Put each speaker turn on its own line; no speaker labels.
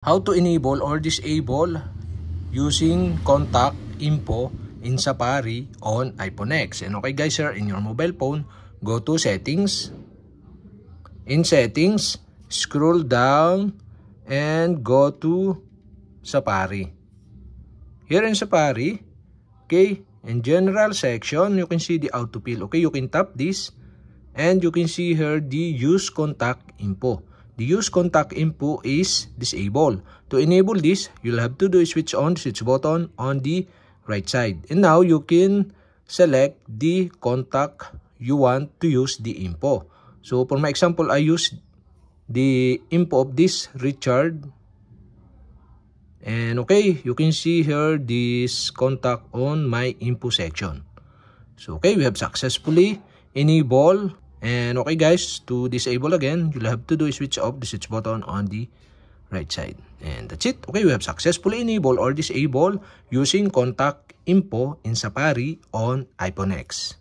How to enable or disable using contact info in Safari on iPhone X. And okay guys, here in your mobile phone, go to settings. In settings, scroll down and go to Safari. Here in Safari, okay, in general section, you can see the autofill. Okay, you can tap this and you can see here the use contact info. The use contact info is disabled. To enable this, you'll have to do switch on the switch button on the right side. And now you can select the contact you want to use the info. So for my example, I use the info of this Richard. And okay, you can see here this contact on my info section. So okay, we have successfully enabled. And okay guys, to disable again, you'll have to do switch off the switch button on the right side. And that's it. Okay, we have successfully enabled or disabled using contact info in Safari on iPhone X.